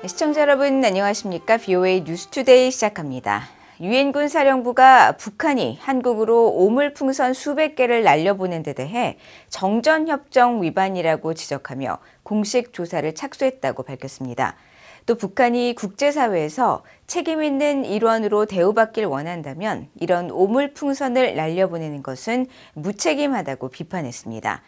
시청자 여러분 안녕하십니까? VOA 뉴스투데이 시작합니다. 유엔군 사령부가 북한이 한국으로 오물풍선 수백 개를 날려보낸 데 대해 정전협정 위반이라고 지적하며 공식 조사를 착수했다고 밝혔습니다. 또 북한이 국제사회에서 책임 있는 일원으로 대우받길 원한다면 이런 오물풍선을 날려보내는 것은 무책임하다고 비판했습니다.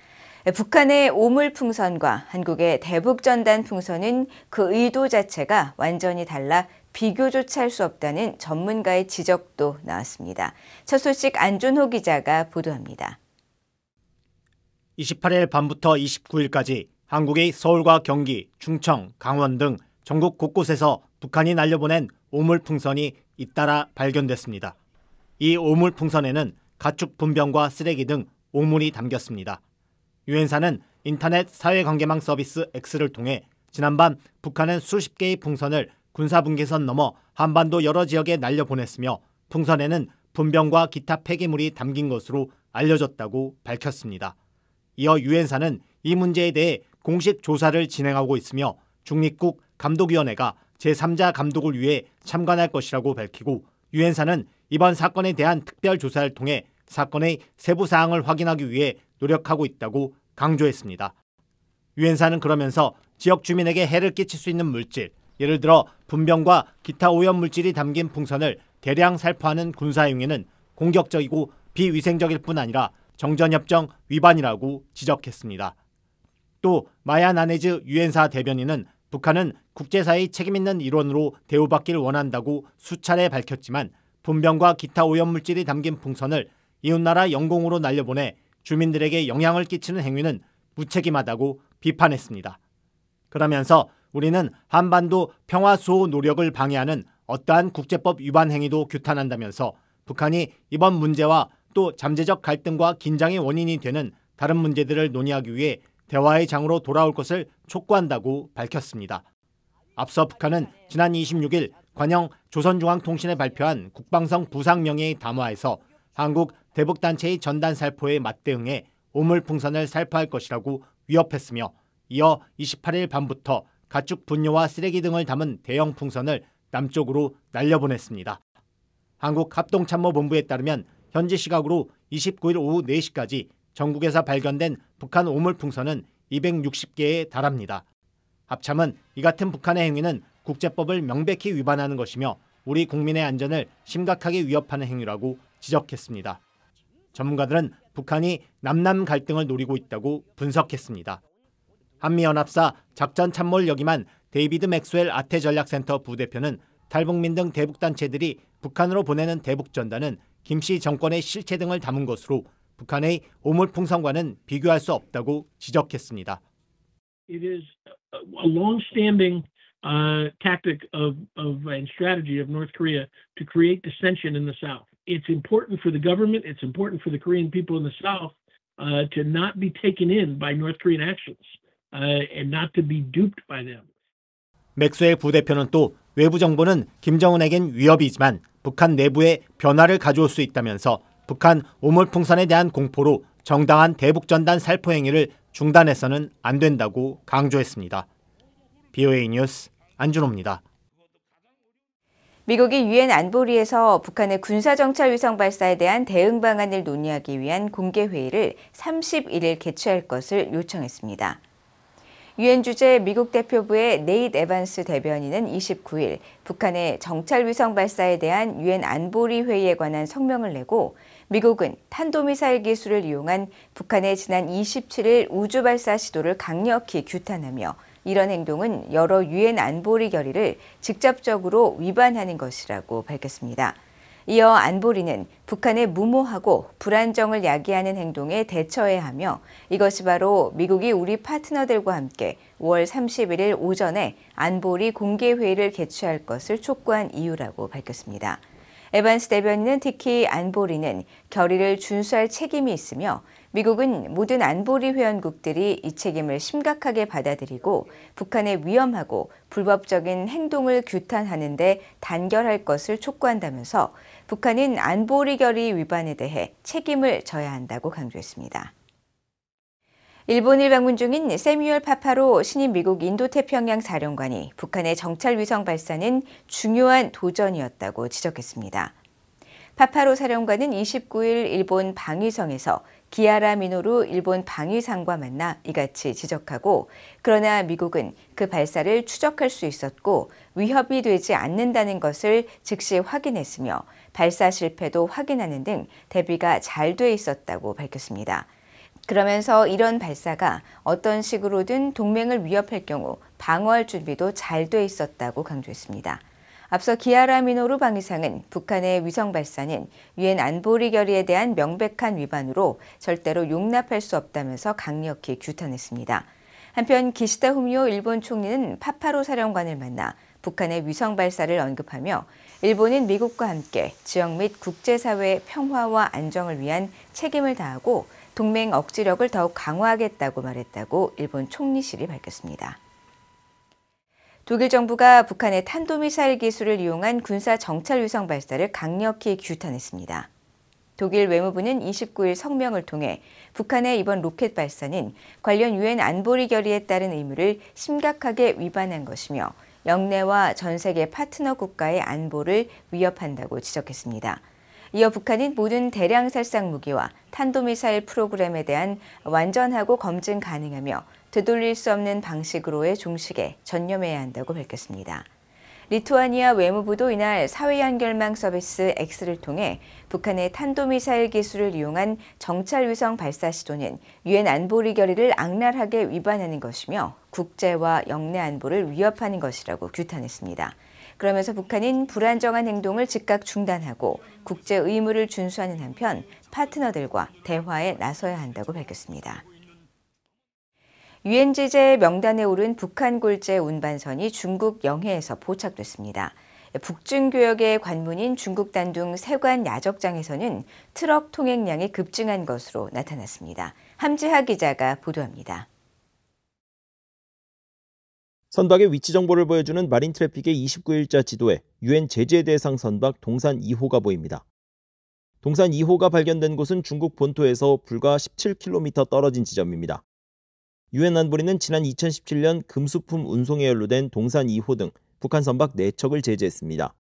북한의 오물풍선과 한국의 대북전단 풍선은 그 의도 자체가 완전히 달라 비교조차 할 수 없다는 전문가의 지적도 나왔습니다. 첫 소식 안준호 기자가 보도합니다. 28일 밤부터 29일까지 한국의 서울과 경기, 충청, 강원 등 전국 곳곳에서 북한이 날려보낸 오물풍선이 잇따라 발견됐습니다. 이 오물풍선에는 가축 분변과 쓰레기 등 오물이 담겼습니다. 유엔사는 인터넷 사회관계망 서비스 X를 통해 지난밤 북한은 수십 개의 풍선을 군사분계선 넘어 한반도 여러 지역에 날려보냈으며 풍선에는 분변과 기타 폐기물이 담긴 것으로 알려졌다고 밝혔습니다. 이어 유엔사는 이 문제에 대해 공식 조사를 진행하고 있으며 중립국 감독위원회가 제3자 감독을 위해 참관할 것이라고 밝히고 유엔사는 이번 사건에 대한 특별조사를 통해 사건의 세부 사항을 확인하기 위해 노력하고 있다고 강조했습니다. 유엔사는 그러면서 지역 주민에게 해를 끼칠 수 있는 물질, 예를 들어 분변과 기타 오염물질이 담긴 풍선을 대량 살포하는 군사행위는 공격적이고 비위생적일 뿐 아니라 정전협정 위반이라고 지적했습니다. 또 마야 나네즈 유엔사 대변인은 북한은 국제사회의 책임있는 일원으로 대우받길 원한다고 수차례 밝혔지만 분변과 기타 오염물질이 담긴 풍선을 이웃나라 영공으로 날려보내 주민들에게 영향을 끼치는 행위는 무책임하다고 비판했습니다. 그러면서 우리는 한반도 평화 수호 노력을 방해하는 어떠한 국제법 위반 행위도 규탄한다면서 북한이 이번 문제와 또 잠재적 갈등과 긴장의 원인이 되는 다른 문제들을 논의하기 위해 대화의 장으로 돌아올 것을 촉구한다고 밝혔습니다. 앞서 북한은 지난 26일 관영 조선중앙통신에 발표한 국방성 부상명예의 담화에서 한국 대북단체의 전단 살포에 맞대응해 오물풍선을 살포할 것이라고 위협했으며 이어 28일 밤부터 가축 분뇨와 쓰레기 등을 담은 대형 풍선을 남쪽으로 날려보냈습니다. 한국합동참모본부에 따르면 현지 시각으로 29일 오후 4시까지 전국에서 발견된 북한 오물풍선은 260개에 달합니다. 합참은 이 같은 북한의 행위는 국제법을 명백히 위반하는 것이며 우리 국민의 안전을 심각하게 위협하는 행위라고 지적했습니다. 전문가들은 북한이 남남 갈등을 노리고 있다고 분석했습니다. 한미연합사 작전참모를 역임한 데이비드 맥스웰 아태전략센터 부대표는 탈북민 등 대북단체들이 북한으로 보내는 대북전단은 김씨 정권의 실체 등을 담은 것으로 북한의 오물풍선과는 비교할 수 없다고 지적했습니다. It is a long-standing tactic and strategy of North Korea to create dissension in the South. It's important for the government, it's important for the Korean people in the South to not be taken in by North Korean actions and not to be duped by them. 맥스웰 부대표는 또 외부 정보는 김정은에겐 위협이지만 북한 내부에 변화를 가져올 수 있다면서 북한 오물풍선에 대한 공포로 정당한 대북전단 살포 행위를 중단해서는 안 된다고 강조했습니다. VOA 뉴스 안준호입니다. 미국이 유엔 안보리에서 북한의 군사정찰 위성 발사에 대한 대응 방안을 논의하기 위한 공개회의를 31일 개최할 것을 요청했습니다. 유엔 주재 미국 대표부의 네이트 에반스 대변인은 29일 북한의 정찰 위성 발사에 대한 유엔 안보리 회의에 관한 성명을 내고 미국은 탄도미사일 기술을 이용한 북한의 지난 27일 우주 발사 시도를 강력히 규탄하며 이런 행동은 여러 유엔 안보리 결의를 직접적으로 위반하는 것이라고 밝혔습니다. 이어 안보리는 북한의 무모하고 불안정을 야기하는 행동에 대처해야 하며 이것이 바로 미국이 우리 파트너들과 함께 5월 31일 오전에 안보리 공개회의를 개최할 것을 촉구한 이유라고 밝혔습니다. 에반스 대변인은 특히 안보리는 결의를 준수할 책임이 있으며 미국은 모든 안보리 회원국들이 이 책임을 심각하게 받아들이고 북한의 위험하고 불법적인 행동을 규탄하는 데 단결할 것을 촉구한다면서 북한은 안보리 결의 위반에 대해 책임을 져야 한다고 강조했습니다. 일본을 방문 중인 세뮤얼 파파로 신임 미국 인도태평양 사령관이 북한의 정찰 위성 발사는 중요한 도전이었다고 지적했습니다. 파파로 사령관은 29일 일본 방위성에서 기아라 미노루 일본 방위상과 만나 이같이 지적하고, 그러나 미국은 그 발사를 추적할 수 있었고 위협이 되지 않는다는 것을 즉시 확인했으며 발사 실패도 확인하는 등 대비가 잘 돼 있었다고 밝혔습니다. 그러면서 이런 발사가 어떤 식으로든 동맹을 위협할 경우 방어할 준비도 잘 돼 있었다고 강조했습니다. 앞서 기아라 미노루 방위상은 북한의 위성 발사는 유엔 안보리 결의에 대한 명백한 위반으로 절대로 용납할 수 없다면서 강력히 규탄했습니다. 한편 기시다 후미오 일본 총리는 파파로 사령관을 만나 북한의 위성 발사를 언급하며 일본은 미국과 함께 지역 및 국제사회의 평화와 안정을 위한 책임을 다하고 동맹 억지력을 더욱 강화하겠다고 말했다고 일본 총리실이 밝혔습니다. 독일 정부가 북한의 탄도미사일 기술을 이용한 군사 정찰 위성 발사를 강력히 규탄했습니다. 독일 외무부는 29일 성명을 통해 북한의 이번 로켓 발사는 관련 유엔 안보리 결의에 따른 의무를 심각하게 위반한 것이며 영내와 전 세계 파트너 국가의 안보를 위협한다고 지적했습니다. 이어 북한은 모든 대량 살상 무기와 탄도미사일 프로그램에 대한 완전하고 검증 가능하며 되돌릴 수 없는 방식으로의 종식에 전념해야 한다고 밝혔습니다. 리투아니아 외무부도 이날 사회연결망 서비스 X를 통해 북한의 탄도미사일 기술을 이용한 정찰 위성 발사 시도는 유엔 안보리 결의를 악랄하게 위반하는 것이며 국제와 영내 안보를 위협하는 것이라고 규탄했습니다. 그러면서 북한은 불안정한 행동을 즉각 중단하고 국제 의무를 준수하는 한편 파트너들과 대화에 나서야 한다고 밝혔습니다. 유엔 제재 명단에 오른 북한 굴재 운반선이 중국 영해에서 포착됐습니다. 북중교역의 관문인 중국 단둥 세관 야적장에서는 트럭 통행량이 급증한 것으로 나타났습니다. 함지하 기자가 보도합니다. 선박의 위치 정보를 보여주는 마린 트래픽의 29일자 지도에 유엔 제재 대상 선박 동산 2호가 보입니다. 동산 2호가 발견된 곳은 중국 본토에서 불과 17km 떨어진 지점입니다. 유엔 안보리는 지난 2017년 금수품 운송에 연루된 동산 2호 등 북한 선박 4척을 제재했습니다.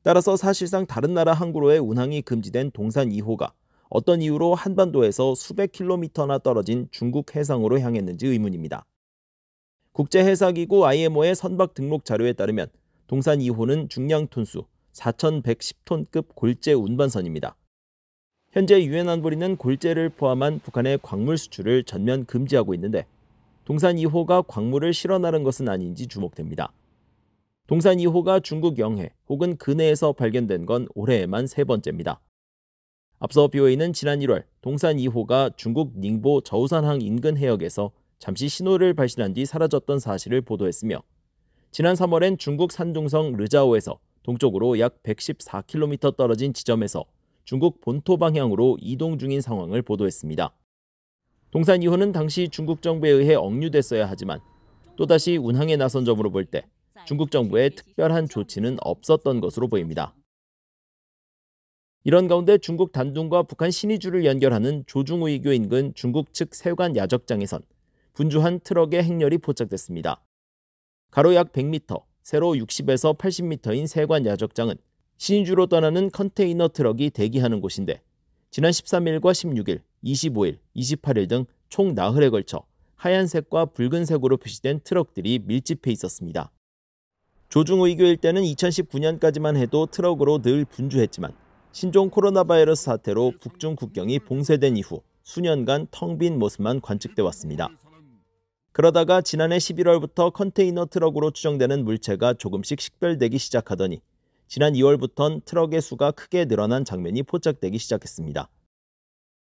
따라서 사실상 다른 나라 항구로의 운항이 금지된 동산 2호가 어떤 이유로 한반도에서 수백 킬로미터나 떨어진 중국 해상으로 향했는지 의문입니다. 국제해사기구 IMO의 선박 등록 자료에 따르면 동산 2호는 중량 톤수 4,110톤급 골재 운반선입니다. 현재 유엔 안보리는 골재를 포함한 북한의 광물 수출을 전면 금지하고 있는데 동산 2호가 광물을 실어 나른 것은 아닌지 주목됩니다. 동산 2호가 중국 영해 혹은 근해에서 발견된 건 올해에만 3번째입니다. 앞서 BOA는 지난 1월 동산 2호가 중국 닝보 저우산항 인근 해역에서 잠시 신호를 발신한 뒤 사라졌던 사실을 보도했으며 지난 3월엔 중국 산둥성 르자오에서 동쪽으로 약 114km 떨어진 지점에서 중국 본토 방향으로 이동 중인 상황을 보도했습니다. 동산 2호는 당시 중국 정부에 의해 억류됐어야 하지만 또다시 운항에 나선 점으로 볼 때 중국 정부의 특별한 조치는 없었던 것으로 보입니다. 이런 가운데 중국 단둥과 북한 신의주를 연결하는 조중우이교 인근 중국 측 세관 야적장에선 분주한 트럭의 행렬이 포착됐습니다. 가로 약 100m, 세로 60에서 80m인 세관 야적장은 신의주로 떠나는 컨테이너 트럭이 대기하는 곳인데 지난 13일과 16일, 25일, 28일 등 총 나흘에 걸쳐 하얀색과 붉은색으로 표시된 트럭들이 밀집해 있었습니다. 조중의교 일대는 2019년까지만 해도 트럭으로 늘 분주했지만 신종 코로나 바이러스 사태로 북중 국경이 봉쇄된 이후 수년간 텅 빈 모습만 관측돼 왔습니다. 그러다가 지난해 11월부터 컨테이너 트럭으로 추정되는 물체가 조금씩 식별되기 시작하더니 지난 2월부턴 트럭의 수가 크게 늘어난 장면이 포착되기 시작했습니다.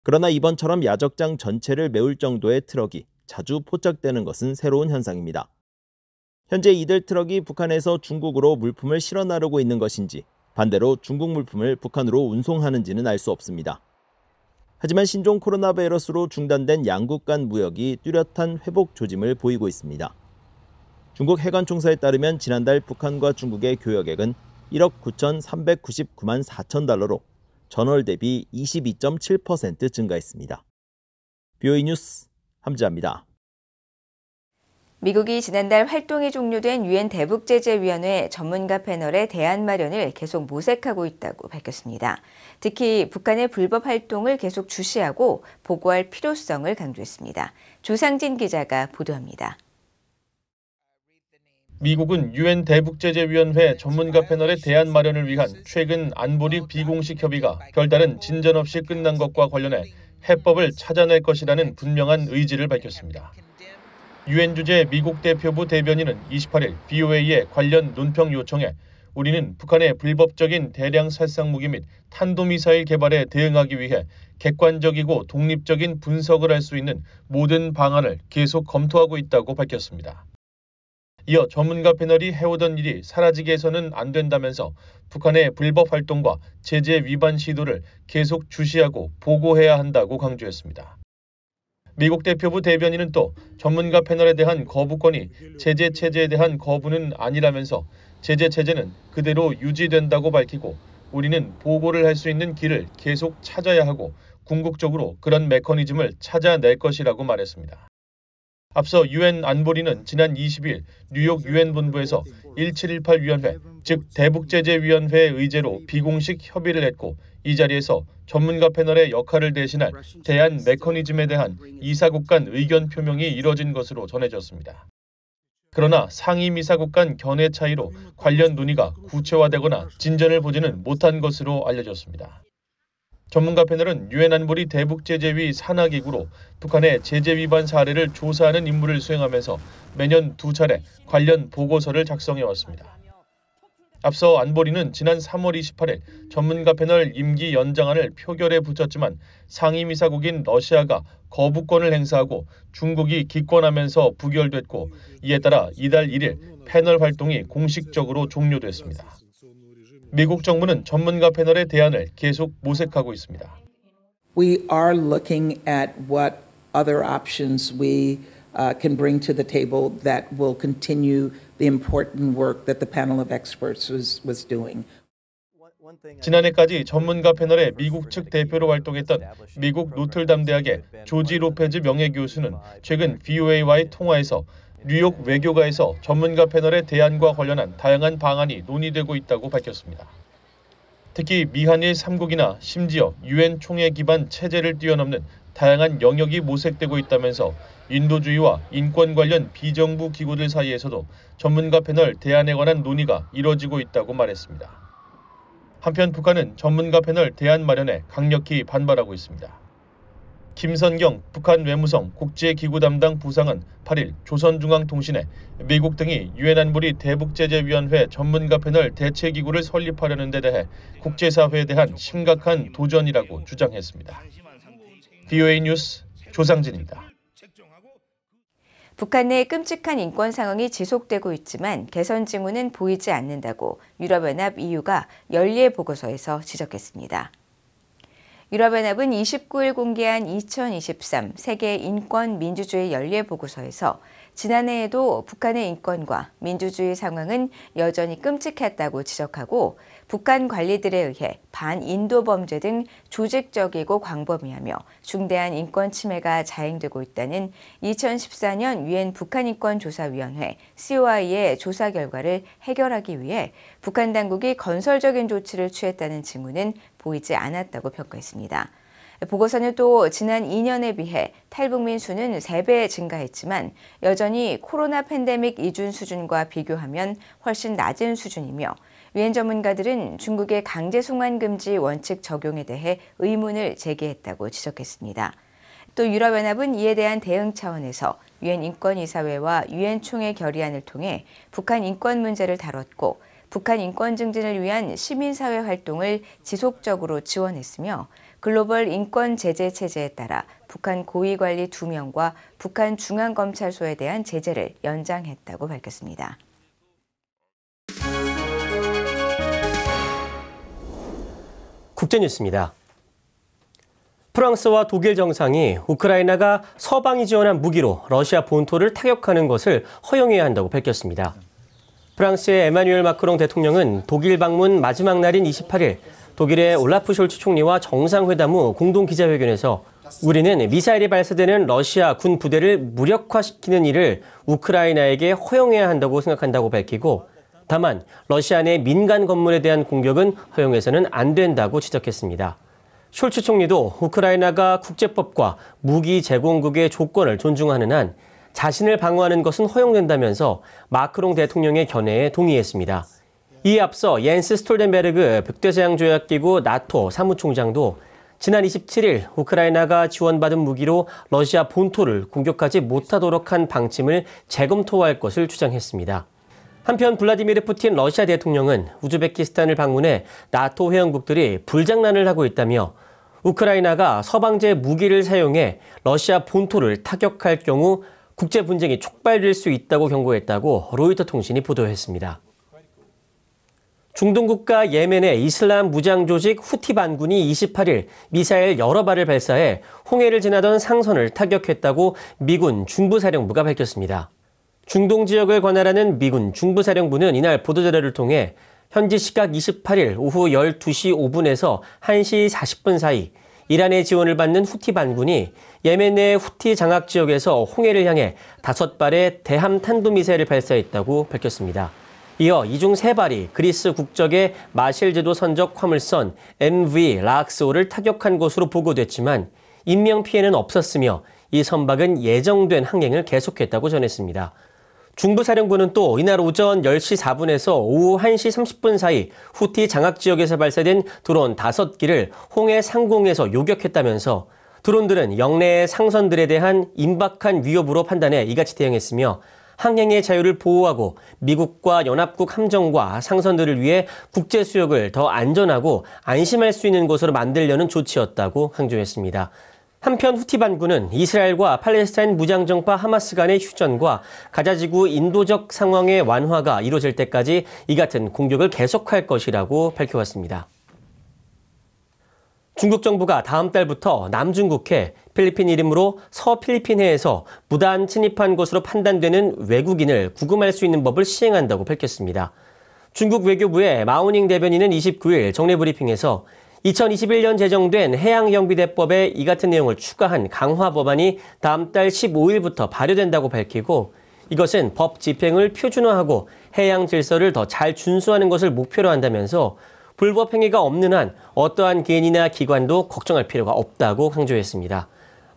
그러나 이번처럼 야적장 전체를 메울 정도의 트럭이 자주 포착되는 것은 새로운 현상입니다. 현재 이들 트럭이 북한에서 중국으로 물품을 실어 나르고 있는 것인지 반대로 중국 물품을 북한으로 운송하는지는 알 수 없습니다. 하지만 신종 코로나 바이러스로 중단된 양국 간 무역이 뚜렷한 회복 조짐을 보이고 있습니다. 중국 해관총사에 따르면 지난달 북한과 중국의 교역액은 1억 9,399만 4천 달러로 전월 대비 22.7% 증가했습니다. BOA 뉴스 함지아입니다. 미국이 지난달 활동이 종료된 유엔 대북제재위원회 전문가 패널의 대안 마련을 계속 모색하고 있다고 밝혔습니다. 특히 북한의 불법 활동을 계속 주시하고 보고할 필요성을 강조했습니다. 조상진 기자가 보도합니다. 미국은 유엔 대북제재위원회 전문가 패널의 대안 마련을 위한 최근 안보리 비공식 협의가 별다른 진전 없이 끝난 것과 관련해 해법을 찾아낼 것이라는 분명한 의지를 밝혔습니다. 유엔 주재 미국 대표부 대변인은 28일 VOA에 관련 논평 요청에 우리는 북한의 불법적인 대량 살상무기 및 탄도미사일 개발에 대응하기 위해 객관적이고 독립적인 분석을 할 수 있는 모든 방안을 계속 검토하고 있다고 밝혔습니다. 이어 전문가 패널이 해오던 일이 사라지게 해서는 안 된다면서 북한의 불법 활동과 제재 위반 시도를 계속 주시하고 보고해야 한다고 강조했습니다. 미국 대표부 대변인은 또 전문가 패널에 대한 거부권이 제재 체제에 대한 거부는 아니라면서 제재 체제는 그대로 유지된다고 밝히고 우리는 보고를 할 수 있는 길을 계속 찾아야 하고 궁극적으로 그런 메커니즘을 찾아낼 것이라고 말했습니다. 앞서 유엔 안보리는 지난 20일 뉴욕 유엔 본부에서 1718 위원회, 즉 대북제재위원회의 의제로 비공식 협의를 했고 이 자리에서 전문가 패널의 역할을 대신할 대안 메커니즘에 대한 이사국 간 의견 표명이 이뤄진 것으로 전해졌습니다. 그러나 상임이사국 간 견해 차이로 관련 논의가 구체화되거나 진전을 보지는 못한 것으로 알려졌습니다. 전문가 패널은 유엔 안보리 대북제재위 산하기구로 북한의 제재 위반 사례를 조사하는 임무를 수행하면서 매년 2차례 관련 보고서를 작성해왔습니다. 앞서 안보리는 지난 3월 28일 전문가 패널 임기 연장안을 표결에 붙였지만 상임이사국인 러시아가 거부권을 행사하고 중국이 기권하면서 부결됐고 이에 따라 이달 1일 패널 활동이 공식적으로 종료됐습니다. 미국 정부는 전문가 패널의 대안을 계속 모색하고 있습니다. We are looking at what other options we can bring to the table that will continue the important work that the panel of experts was doing. 지난해까지 전문가 패널의 미국 측 대표로 활동했던 미국 노틀담 대학의 조지 로페즈 명예교수는 최근 VOA와의 통화에서 뉴욕 외교가에서 전문가 패널의 대안과 관련한 다양한 방안이 논의되고 있다고 밝혔습니다. 특히 미한일 3국이나 심지어 유엔 총회 기반 체제를 뛰어넘는 다양한 영역이 모색되고 있다면서 인도주의와 인권 관련 비정부 기구들 사이에서도 전문가 패널 대안에 관한 논의가 이뤄지고 있다고 말했습니다. 한편 북한은 전문가 패널 대안 마련에 강력히 반발하고 있습니다. 김선경 북한 외무성 국제기구 담당 부상은 8일 조선중앙통신에 미국 등이 유엔 안보리 대북제재위원회 전문가 패널 대체기구를 설립하려는 데 대해 국제사회에 대한 심각한 도전이라고 주장했습니다. VOA 뉴스 조상진입니다. 북한 내 끔찍한 인권 상황이 지속되고 있지만 개선 징후는 보이지 않는다고 유럽연합 EU가 연례 보고서에서 지적했습니다. 유럽연합은 29일 공개한 2023 세계 인권 민주주의 연례 보고서에서 지난해에도 북한의 인권과 민주주의 상황은 여전히 끔찍했다고 지적하고 북한 관리들에 의해 반인도 범죄 등 조직적이고 광범위하며 중대한 인권 침해가 자행되고 있다는 2014년 유엔 북한인권조사위원회 COI의 조사 결과를 해결하기 위해 북한 당국이 건설적인 조치를 취했다는 징후는 보이지 않았다고 평가했습니다. 보고서는 또 지난 2년에 비해 탈북민 수는 3배 증가했지만 여전히 코로나 팬데믹 이전 수준과 비교하면 훨씬 낮은 수준이며 유엔 전문가들은 중국의 강제 송환 금지 원칙 적용에 대해 의문을 제기했다고 지적했습니다. 또 유럽연합은 이에 대한 대응 차원에서 유엔 인권이사회와 유엔 총회 결의안을 통해 북한 인권 문제를 다뤘고 북한 인권 증진을 위한 시민사회 활동을 지속적으로 지원했으며 글로벌 인권 제재 체제에 따라 북한 고위관리 2명과 북한 중앙검찰소에 대한 제재를 연장했다고 밝혔습니다. 국제뉴스입니다. 프랑스와 독일 정상이 우크라이나가 서방이 지원한 무기로 러시아 본토를 타격하는 것을 허용해야 한다고 밝혔습니다. 프랑스의 에마뉴엘 마크롱 대통령은 독일 방문 마지막 날인 28일 독일의 올라프 숄츠 총리와 정상회담 후 공동 기자회견에서 우리는 미사일이 발사되는 러시아 군 부대를 무력화시키는 일을 우크라이나에게 허용해야 한다고 생각한다고 밝히고, 다만 러시아 내 민간 건물에 대한 공격은 허용해서는 안 된다고 지적했습니다. 숄츠 총리도 우크라이나가 국제법과 무기 제공국의 조건을 존중하는 한 자신을 방어하는 것은 허용된다면서 마크롱 대통령의 견해에 동의했습니다. 이에 앞서 옌스 스톨텐베르그 북대서양조약기구 나토 사무총장도 지난 27일 우크라이나가 지원받은 무기로 러시아 본토를 공격하지 못하도록 한 방침을 재검토할 것을 주장했습니다. 한편 블라디미르 푸틴 러시아 대통령은 우즈베키스탄을 방문해 나토 회원국들이 불장난을 하고 있다며 우크라이나가 서방제 무기를 사용해 러시아 본토를 타격할 경우 국제 분쟁이 촉발될 수 있다고 경고했다고 로이터 통신이 보도했습니다. 중동 국가 예멘의 이슬람 무장 조직 후티 반군이 28일 미사일 여러 발을 발사해 홍해를 지나던 상선을 타격했다고 미군 중부사령부가 밝혔습니다. 중동 지역을 관할하는 미군 중부사령부는 이날 보도자료를 통해 현지 시각 28일 오후 12시 5분에서 1시 40분 사이 이란의 지원을 받는 후티 반군이 예멘 내 후티 장악 지역에서 홍해를 향해 5발의 대함 탄도미사일을 발사했다고 밝혔습니다. 이어 이 중 3발이 그리스 국적의 마실 제도 선적 화물선 MV 라악스호를 타격한 것으로 보고됐지만 인명피해는 없었으며 이 선박은 예정된 항행을 계속했다고 전했습니다. 중부사령부는 또 이날 오전 10시 4분에서 오후 1시 30분 사이 후티 장악 지역에서 발사된 드론 5기를 홍해 상공에서 요격했다면서 드론들은 영내의 상선들에 대한 임박한 위협으로 판단해 이같이 대응했으며 항행의 자유를 보호하고 미국과 연합국 함정과 상선들을 위해 국제 수역을 더 안전하고 안심할 수 있는 곳으로 만들려는 조치였다고 강조했습니다. 한편 후티 반군은 이스라엘과 팔레스타인 무장정파 하마스 간의 휴전과 가자지구 인도적 상황의 완화가 이루어질 때까지 이 같은 공격을 계속할 것이라고 밝혀왔습니다. 중국 정부가 다음 달부터 남중국해, 필리핀 이름으로 서필리핀해에서 무단 침입한 것으로 판단되는 외국인을 구금할 수 있는 법을 시행한다고 밝혔습니다. 중국 외교부의 마오닝 대변인은 29일 정례 브리핑에서 2021년 제정된 해양경비대법에 이 같은 내용을 추가한 강화 법안이 다음 달 15일부터 발효된다고 밝히고, 이것은 법 집행을 표준화하고 해양 질서를 더 잘 준수하는 것을 목표로 한다면서 불법 행위가 없는 한 어떠한 개인이나 기관도 걱정할 필요가 없다고 강조했습니다.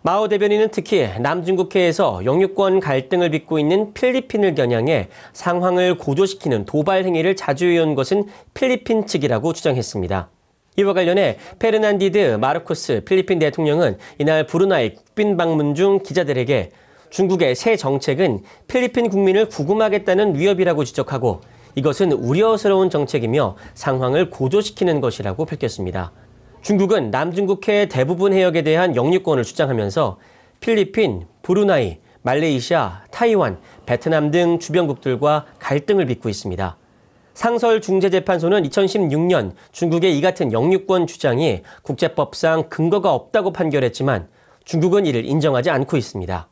마오 대변인은 특히 남중국해에서 영유권 갈등을 빚고 있는 필리핀을 겨냥해 상황을 고조시키는 도발 행위를 자주 해온 것은 필리핀 측이라고 주장했습니다. 이와 관련해 페르난디드 마르코스 필리핀 대통령은 이날 브루나이 국빈 방문 중 기자들에게 중국의 새 정책은 필리핀 국민을 구금하겠다는 위협이라고 지적하고 이것은 우려스러운 정책이며 상황을 고조시키는 것이라고 밝혔습니다. 중국은 남중국해 대부분 해역에 대한 영유권을 주장하면서 필리핀, 브루나이, 말레이시아, 타이완, 베트남 등 주변국들과 갈등을 빚고 있습니다. 상설중재재판소는 2016년 중국의 이 같은 영유권 주장이 국제법상 근거가 없다고 판결했지만 중국은 이를 인정하지 않고 있습니다.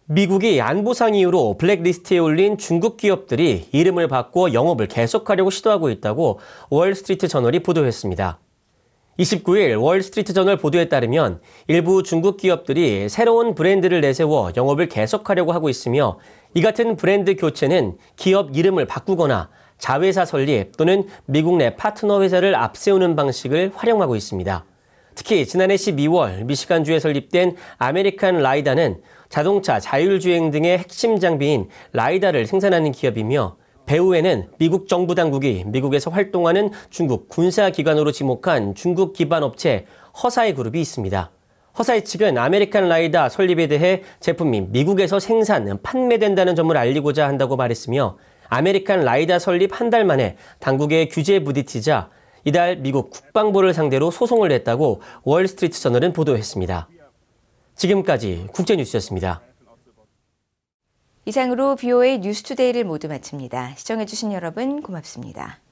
미국이 안보상 이유로 블랙리스트에 올린 중국 기업들이 이름을 바꿔 영업을 계속하려고 시도하고 있다고 월스트리트 저널이 보도했습니다. 29일 월스트리트 저널 보도에 따르면 일부 중국 기업들이 새로운 브랜드를 내세워 영업을 계속하려고 하고 있으며 이 같은 브랜드 교체는 기업 이름을 바꾸거나 자회사 설립 또는 미국 내 파트너 회사를 앞세우는 방식을 활용하고 있습니다. 특히 지난해 12월 미시간주에 설립된 아메리칸 라이다는 자동차 자율주행 등의 핵심 장비인 라이다를 생산하는 기업이며 배후에는 미국 정부 당국이 미국에서 활동하는 중국 군사기관으로 지목한 중국 기반 업체 허사이 그룹이 있습니다. 허사이 측은 아메리칸 라이다 설립에 대해 제품이 미국에서 생산, 판매된다는 점을 알리고자 한다고 말했으며 아메리칸 라이다 설립 한 달 만에 당국의 규제에 부딪히자 이달 미국 국방부를 상대로 소송을 냈다고 월스트리트 저널은 보도했습니다. 지금까지 국제뉴스였습니다. 이상으로 BOA 뉴스투데이를 모두 마칩니다. 시청해주신 여러분 고맙습니다.